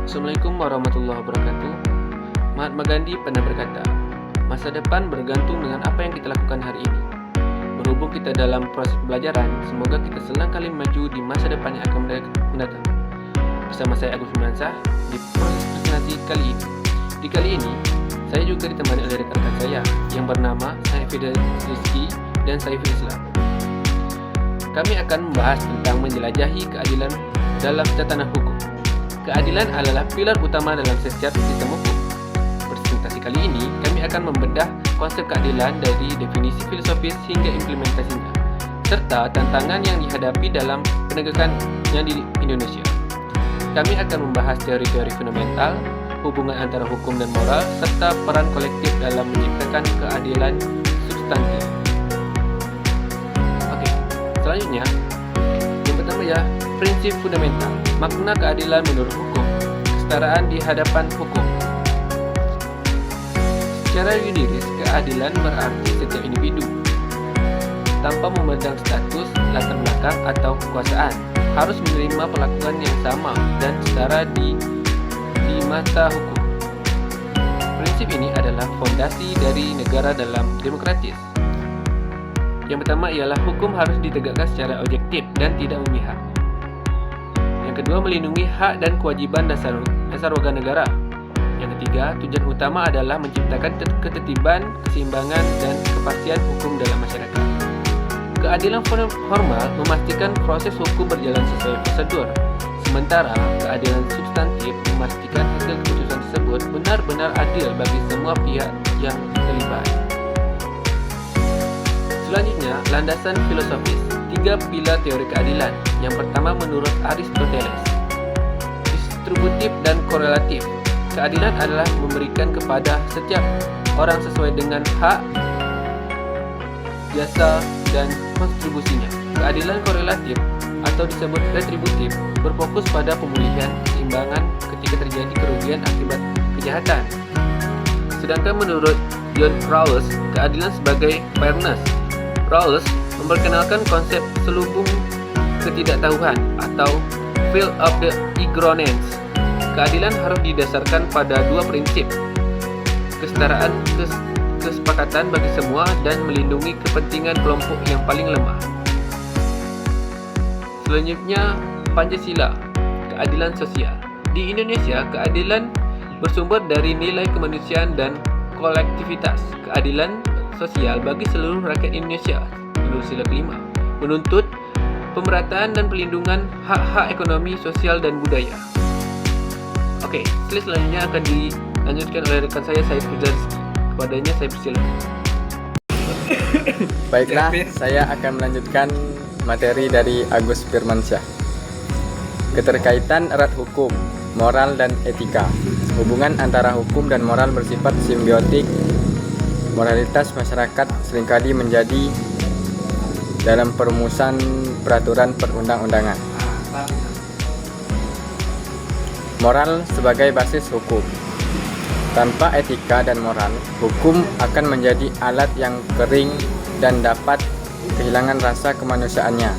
Assalamualaikum warahmatullahi wabarakatuh. Mahatma Gandhi pernah berkata, masa depan bergantung dengan apa yang kita lakukan hari ini. Berhubung kita dalam proses pembelajaran, semoga kita selangkah maju di masa depan yang akan mendatang. Bersama saya Agus Firmansyah di proses presentasi kali ini. Di kali ini, saya juga ditemani oleh rekan-rekan saya yang bernama Saiful Rizki dan Saiful Islam. Kami akan membahas tentang menjelajahi keadilan dalam tatanan hukum. Keadilan adalah pilar utama dalam setiap sistem hukum. Presentasi kali ini, kami akan membedah konsep keadilan dari definisi filosofis hingga implementasinya, serta tantangan yang dihadapi dalam penegakannya di Indonesia. Kami akan membahas teori-teori fundamental, hubungan antara hukum dan moral, serta peran kolektif dalam menciptakan keadilan substantif. Oke, selanjutnya, yang pertama ya, prinsip fundamental. Makna keadilan menurut hukum, kesetaraan di hadapan hukum. Secara yuridis, keadilan berarti setiap individu, tanpa memandang status, latar belakang, atau kekuasaan, harus menerima perlakuan yang sama dan setara di mata hukum. Prinsip ini adalah fondasi dari negara dalam demokratis. Yang pertama ialah hukum harus ditegakkan secara objektif dan tidak memihak. Yang kedua, melindungi hak dan kewajiban dasar warga negara. Yang ketiga, tujuan utama adalah menciptakan ketertiban, keseimbangan, dan kepastian hukum dalam masyarakat. Keadilan formal memastikan proses hukum berjalan sesuai prosedur, sementara keadilan substantif memastikan hasil keputusan tersebut benar-benar adil bagi semua pihak yang terlibat. Selanjutnya, landasan filosofis. 3 pilar teori keadilan. Yang pertama menurut Aristoteles, distributif dan korelatif. Keadilan adalah memberikan kepada setiap orang sesuai dengan hak, jasa, dan kontribusinya. Keadilan korelatif atau disebut retributif berfokus pada pemulihan keseimbangan ketika terjadi kerugian akibat kejahatan. Sedangkan menurut John Rawls, keadilan sebagai fairness. Rawls memperkenalkan konsep selubung ketidaktahuan atau field of the ignorance. Keadilan harus didasarkan pada 2 prinsip: kesetaraan, kesepakatan bagi semua, dan melindungi kepentingan kelompok yang paling lemah. Selanjutnya, Pancasila, keadilan sosial. Di Indonesia, keadilan bersumber dari nilai kemanusiaan dan kolektivitas. Keadilan sosial bagi seluruh rakyat Indonesia menurut sila kelima, menuntut pemerataan dan pelindungan hak-hak ekonomi, sosial, dan budaya. Oke, slide selanjutnya akan dilanjutkan oleh rekan saya Saiful Rizki. Kepadanya saya persilakan. Baiklah, saya akan melanjutkan materi dari Agus Firmansyah. Keterkaitan erat hukum, moral, dan etika. Hubungan antara hukum dan moral bersifat simbiotik. Moralitas masyarakat seringkali menjadi dalam perumusan peraturan perundang-undangan. Moral sebagai basis hukum. Tanpa etika dan moral, hukum akan menjadi alat yang kering dan dapat kehilangan rasa kemanusiaannya,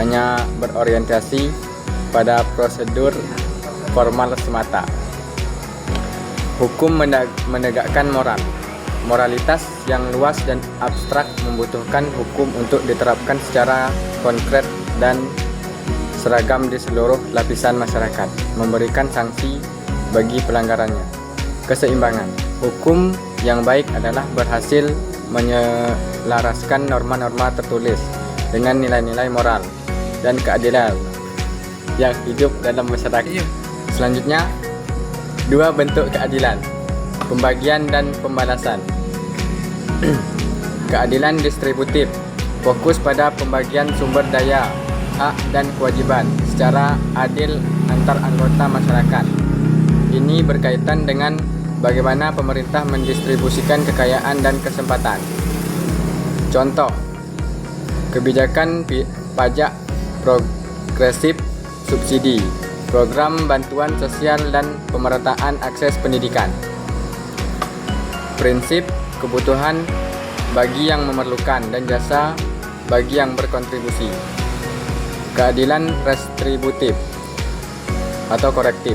hanya berorientasi pada prosedur formal semata. Hukum menegakkan moral. Moralitas yang luas dan abstrak membutuhkan hukum untuk diterapkan secara konkret dan seragam di seluruh lapisan masyarakat, memberikan sanksi bagi pelanggarannya. Keseimbangan. Hukum yang baik adalah berhasil menyelaraskan norma-norma tertulis dengan nilai-nilai moral dan keadilan yang hidup dalam masyarakat. Selanjutnya, 2 bentuk keadilan: pembagian dan pembalasan. Keadilan distributif fokus pada pembagian sumber daya, hak, dan kewajiban secara adil antar anggota masyarakat. Ini berkaitan dengan bagaimana pemerintah mendistribusikan kekayaan dan kesempatan. Contoh, kebijakan pajak progresif, subsidi, program bantuan sosial, dan pemerataan akses pendidikan. Prinsip kebutuhan bagi yang memerlukan dan jasa bagi yang berkontribusi. Keadilan retributif atau korektif.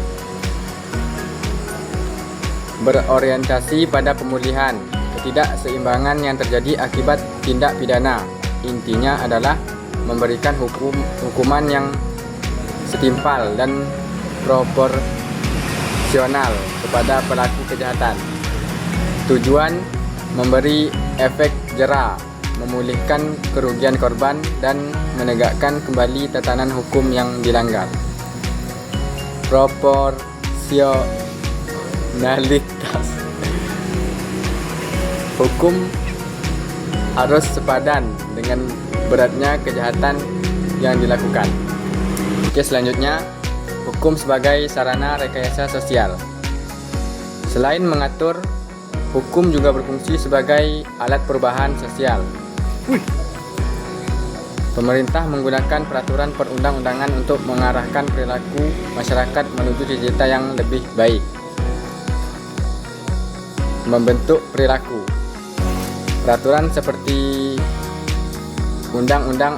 berorientasi pada pemulihan ketidakseimbangan yang terjadi akibat tindak pidana. Intinya adalah memberikan hukuman yang setimpal dan proporsional kepada pelaku kejahatan. Tujuan memberi efek jera, memulihkan kerugian korban, dan menegakkan kembali tatanan hukum yang dilanggar. Proporsionalitas. Hukum harus sepadan dengan beratnya kejahatan yang dilakukan. Oke, selanjutnya, hukum sebagai sarana rekayasa sosial. Selain mengatur, hukum juga berfungsi sebagai alat perubahan sosial. Pemerintah menggunakan peraturan perundang-undangan untuk mengarahkan perilaku masyarakat menuju cita-cita yang lebih baik. Membentuk perilaku. Peraturan seperti Undang-Undang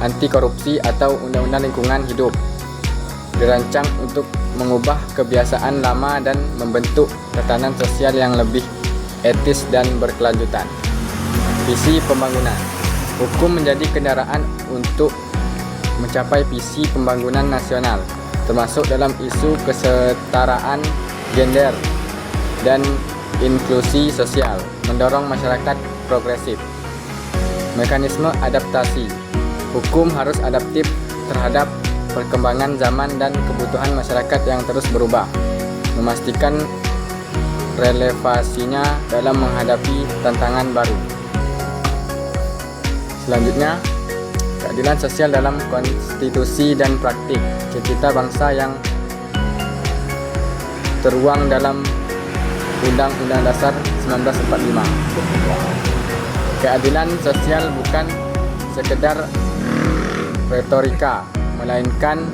Anti Korupsi atau Undang-Undang Lingkungan Hidup dirancang untuk mengubah kebiasaan lama dan membentuk tatanan sosial yang lebih etis dan berkelanjutan. Visi pembangunan. Hukum menjadi kendaraan untuk mencapai visi pembangunan nasional, termasuk dalam isu kesetaraan gender dan inklusi sosial, mendorong masyarakat progresif. Mekanisme adaptasi. Hukum harus adaptif terhadap perkembangan zaman dan kebutuhan masyarakat yang terus berubah, memastikan relevansinya dalam menghadapi tantangan baru. Selanjutnya, keadilan sosial dalam konstitusi dan praktik, cita-cita bangsa yang tertuang dalam Undang-Undang Dasar 1945. Keadilan sosial bukan sekedar retorika, melainkan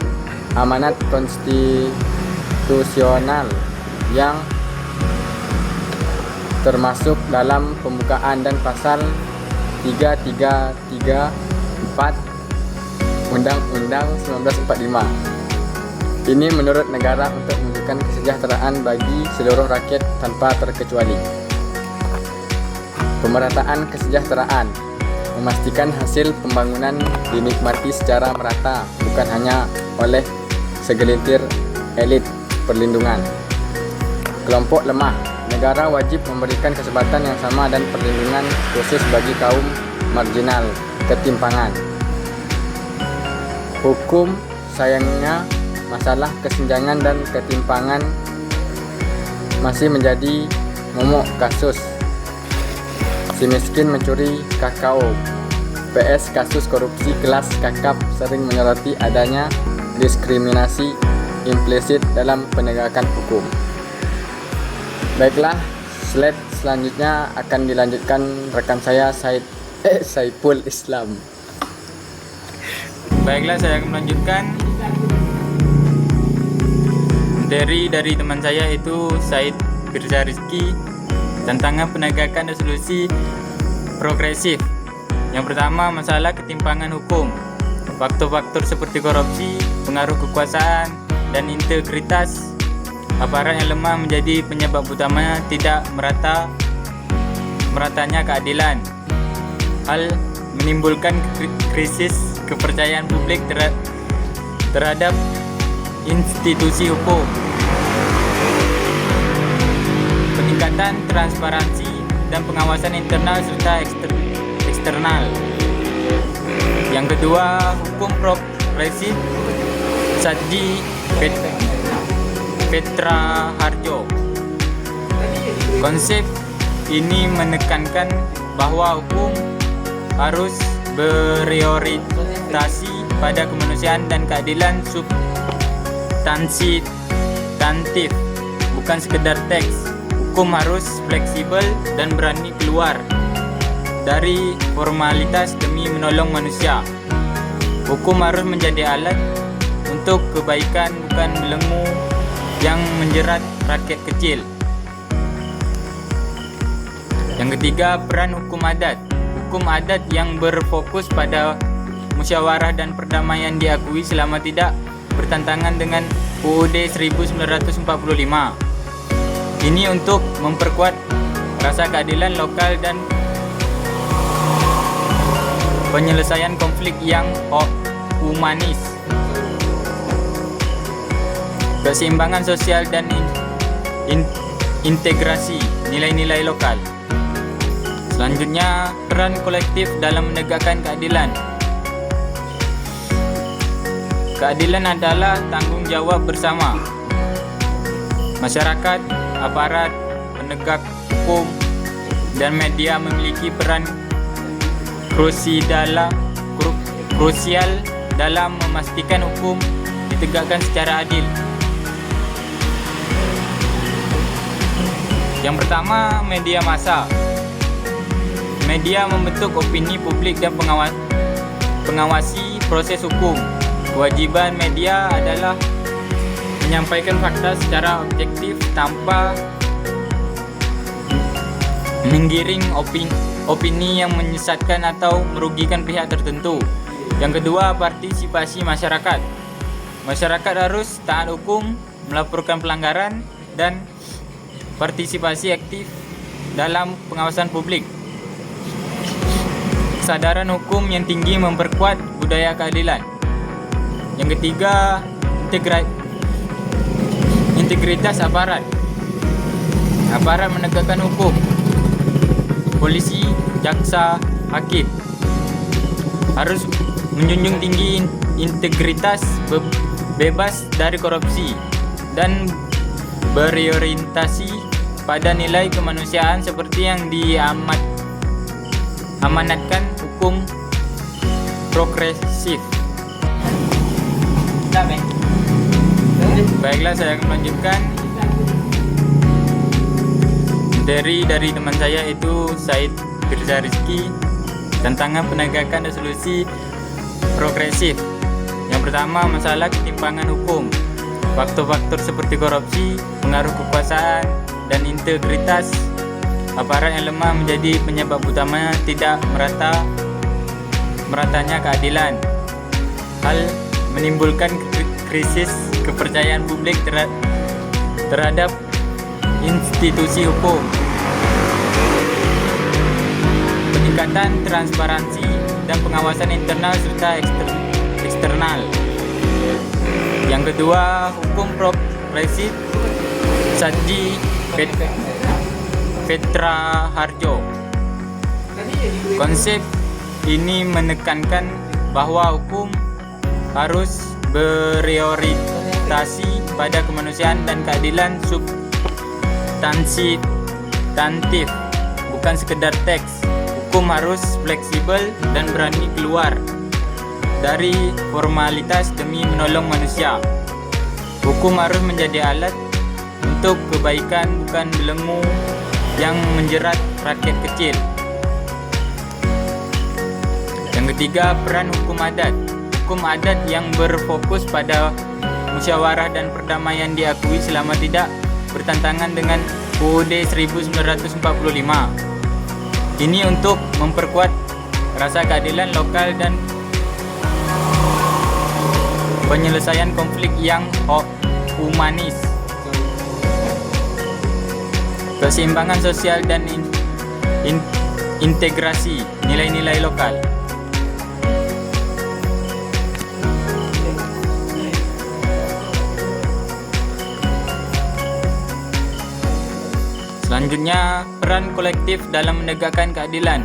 amanat konstitusional yang termasuk dalam pembukaan dan pasal 3334 Undang-Undang 1945. Ini menurut negara untuk memberikan kesejahteraan bagi seluruh rakyat tanpa terkecuali. Pemerataan kesejahteraan, memastikan hasil pembangunan dinikmati secara merata, bukan hanya oleh segelintir elit perlindungan. Kelompok lemah, negara wajib memberikan kesempatan yang sama dan perlindungan khusus bagi kaum marginal, ketimpangan. Hukum, sayangnya, masalah kesenjangan dan ketimpangan masih menjadi momok kasus. Si miskin mencuri kakao, PS kasus korupsi kelas kakap sering menyoroti adanya diskriminasi implisit dalam penegakan hukum. Baiklah, slide selanjutnya akan dilanjutkan rekan saya Saiful Islam. Baiklah, saya akan melanjutkan dari teman saya itu Said Firza Rizky, tantangan penegakan resolusi progresif. Yang pertama, masalah ketimpangan hukum. Faktor-faktor seperti korupsi, pengaruh kekuasaan, dan integritas aparat yang lemah menjadi penyebab utama tidak meratanya keadilan. Hal menimbulkan krisis kepercayaan publik terhadap institusi hukum. Peningkatan transparansi dan pengawasan internal serta eksternal. Yang kedua, hukum progresif Sadji Petra Harjo. Konsep ini menekankan bahwa hukum harus berorientasi pada kemanusiaan dan keadilan substantif, bukan sekedar teks. Hukum harus fleksibel dan berani keluar dari formalitas demi menolong manusia. Hukum harus menjadi alat untuk kebaikan, bukan belenggu yang menjerat rakyat kecil. Yang ketiga, peran hukum adat. Hukum adat yang berfokus pada musyawarah dan perdamaian diakui selama tidak bertentangan dengan UUD 1945. Ini untuk memperkuat rasa keadilan lokal dan penyelesaian konflik yang humanis, keseimbangan sosial dan integrasi nilai-nilai lokal. Selanjutnya, peran kolektif dalam menegakkan keadilan. Keadilan adalah tanggung jawab bersama. Masyarakat, aparat, penegak hukum, dan media memiliki peran krusial dalam memastikan hukum ditegakkan secara adil. Yang pertama, media massa. Media membentuk opini publik dan pengawasi proses hukum. Kewajiban media adalah menyampaikan fakta secara objektif tanpa menggiring opini yang menyesatkan atau merugikan pihak tertentu. Yang kedua, partisipasi masyarakat. Masyarakat harus taat hukum, melaporkan pelanggaran, dan partisipasi aktif dalam pengawasan publik. Kesadaran hukum yang tinggi memperkuat budaya keadilan. Yang ketiga, integritas aparat. Aparat menegakkan hukum. Polisi, jaksa, hakim harus menjunjung tinggi integritas, bebas dari korupsi, dan berorientasi pada nilai kemanusiaan seperti yang amanatkan hukum progresif. Baiklah, saya akan melanjutkan. Dari teman saya itu Said Firza Rizky, tantangan penegakan resolusi progresif. Yang pertama, masalah ketimpangan hukum. Faktor-faktor seperti korupsi, pengaruh kekuasaan, dan integritas aparat yang lemah menjadi penyebab utama tidak meratanya keadilan. Hal menimbulkan krisis kepercayaan publik terhadap institusi hukum. Peningkatan transparansi dan pengawasan internal serta eksternal. Yang kedua, hukum progresif. Satji Petra Harjo. Konsep ini menekankan bahwa hukum harus berorientasi pada kemanusiaan dan keadilan substantif, bukan sekedar teks. Hukum harus fleksibel dan berani keluar dari formalitas demi menolong manusia. Hukum harus menjadi alat untuk kebaikan, bukan belenggu yang menjerat rakyat kecil. Yang ketiga, peran hukum adat. Hukum adat yang berfokus pada musyawarah dan perdamaian diakui selama tidak bertentangan dengan UUD 1945. Ini untuk memperkuat rasa keadilan lokal dan penyelesaian konflik yang humanis, keseimbangan sosial dan integrasi nilai-nilai lokal. Selanjutnya, peran kolektif dalam menegakkan keadilan.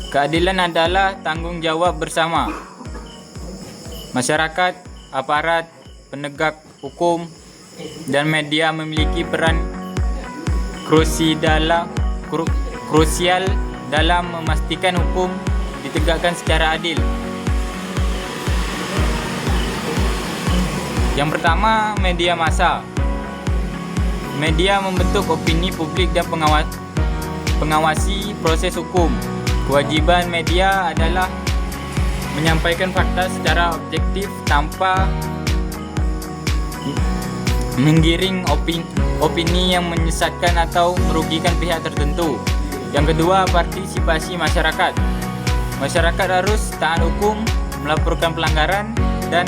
Keadilan adalah tanggung jawab bersama. Masyarakat, aparat, penegak hukum, dan media memiliki peran krusial dalam memastikan hukum ditegakkan secara adil. Yang pertama, media massa. Media membentuk opini publik dan pengawasi proses hukum. Kewajiban media adalah menyampaikan fakta secara objektif tanpa menggiring opini yang menyesatkan atau merugikan pihak tertentu. Yang kedua, partisipasi masyarakat. Masyarakat harus taat hukum, melaporkan pelanggaran, dan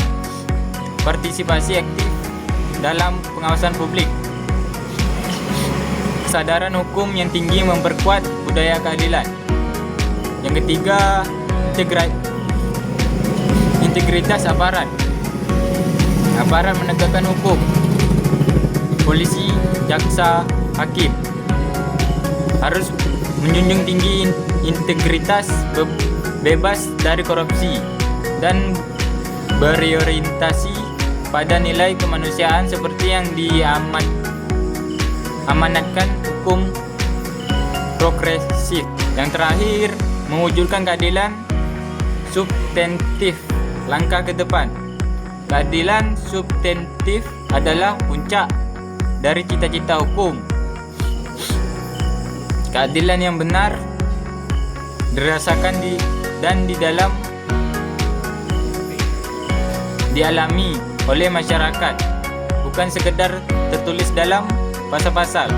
partisipasi aktif dalam pengawasan publik. Kesadaran hukum yang tinggi memperkuat budaya keadilan. Yang ketiga, integritas aparat. Aparat menegakkan hukum, polisi, jaksa, hakim harus menjunjung tinggi integritas, bebas dari korupsi, dan berorientasi pada nilai kemanusiaan seperti yang diamanatkan hukum progresif. Yang terakhir, mewujudkan keadilan substantif. Langkah ke depan. Keadilan substantif adalah puncak dari cita-cita hukum. Keadilan yang benar dirasakan dialami oleh masyarakat, bukan sekedar tertulis dalam pasal-pasal.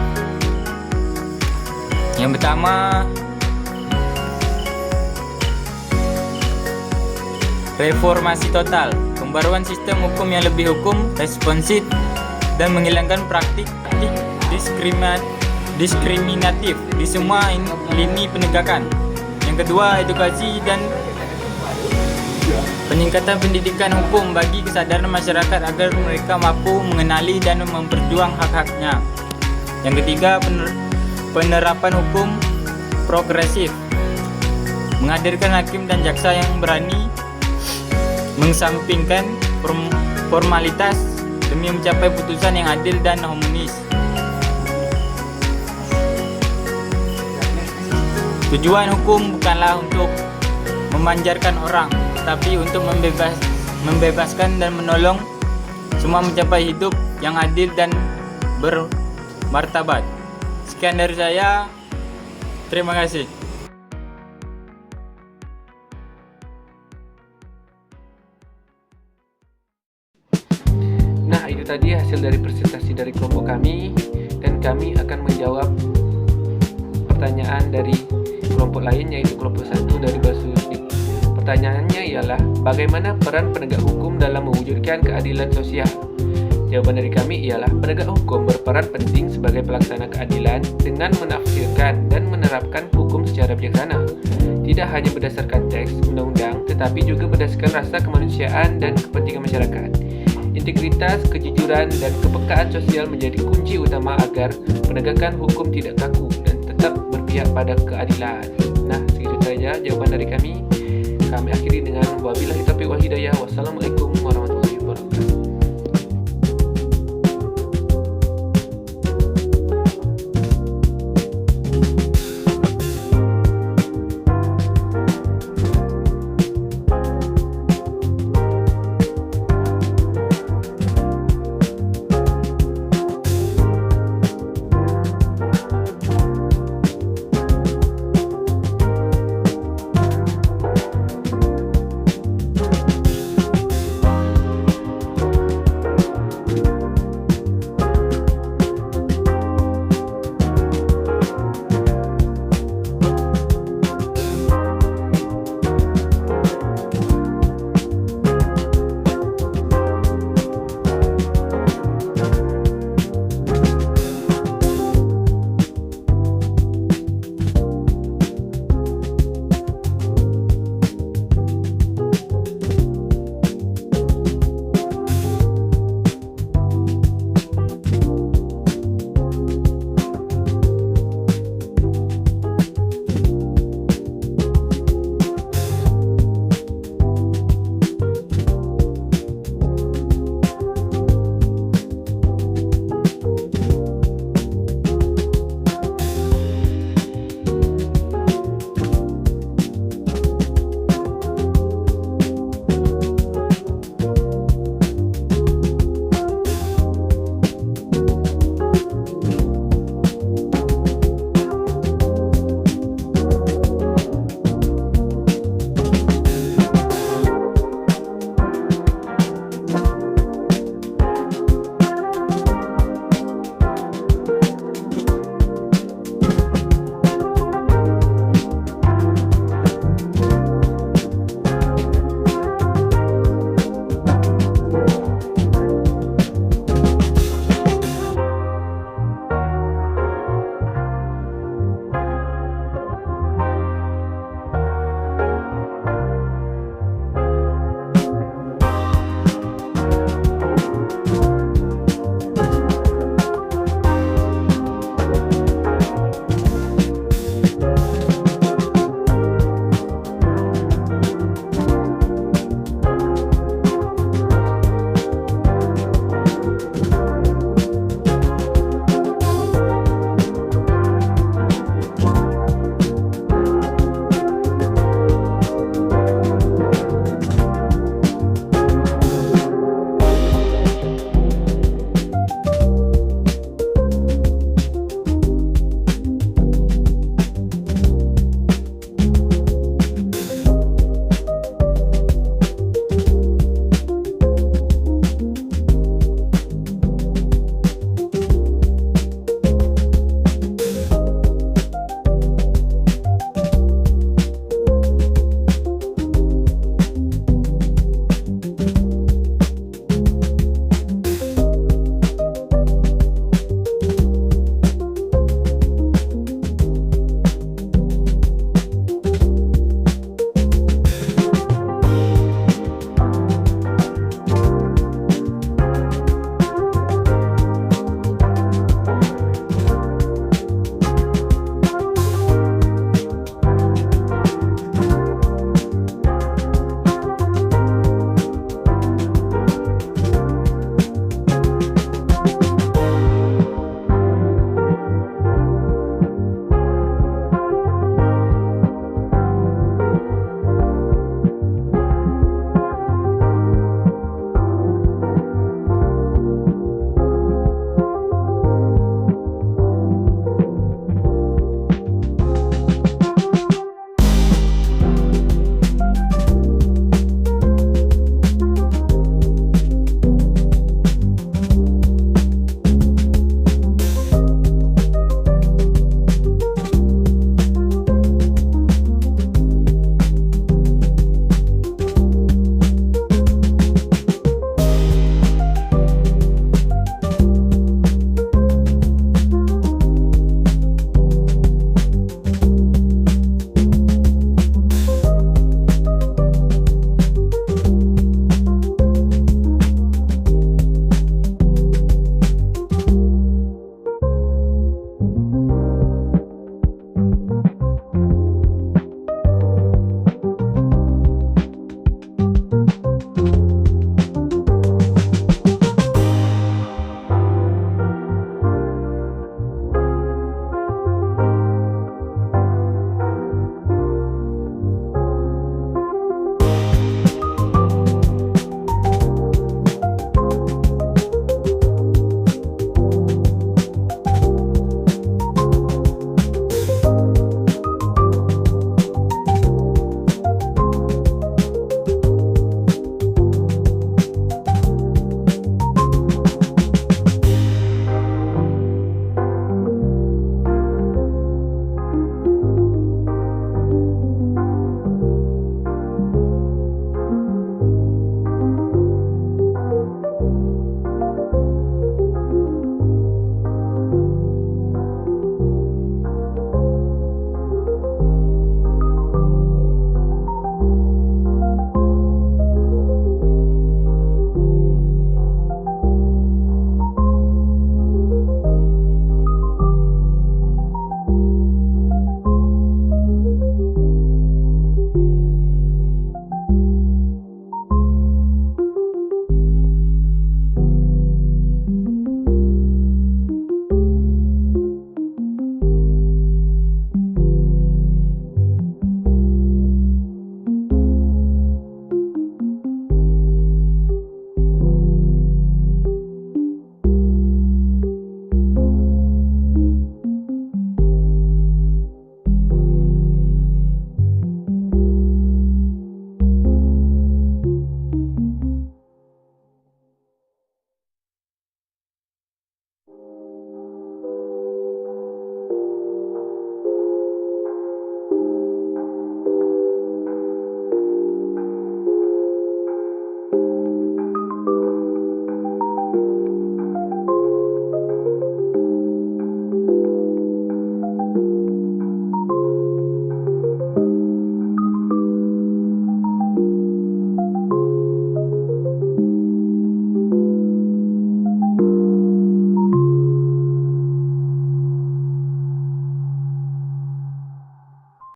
Yang pertama, reformasi total, pembaruan sistem hukum yang lebih responsif dan menghilangkan praktik diskriminatif di semua lini penegakan. Yang kedua, edukasi dan peningkatan pendidikan hukum bagi kesadaran masyarakat agar mereka mampu mengenali dan memperjuang hak-haknya. Yang ketiga, penerapan hukum progresif, menghadirkan hakim dan jaksa yang berani mengesampingkan formalitas demi mencapai putusan yang adil dan humanis. Tujuan hukum bukanlah untuk memanjarkan orang, tapi untuk membebaskan dan menolong semua mencapai hidup yang adil dan bermartabat. Sekian dari saya. Terima kasih. Nah, itu tadi hasil dari presentasi dari kelompok kami, dan kami akan menjawab pertanyaan dari kelompok lain, yaitu kelompok 1 dari Basusdip. Pertanyaannya ialah, bagaimana peran penegak hukum dalam mewujudkan keadilan sosial? Jawaban dari kami ialah, penegak hukum berperan penting sebagai pelaksana keadilan dengan menafsirkan dan menerapkan hukum secara bijaksana, tidak hanya berdasarkan teks undang-undang, tetapi juga berdasarkan rasa kemanusiaan dan kepentingan masyarakat. Integritas, kejujuran, dan kepekaan sosial menjadi kunci utama agar penegakan hukum tidak kaku dan tetap berpihak pada keadilan. Nah, segitu saja jawaban dari kami. Kami akhiri dengan wabillahi taufiq wal hidayah. Wassalamualaikum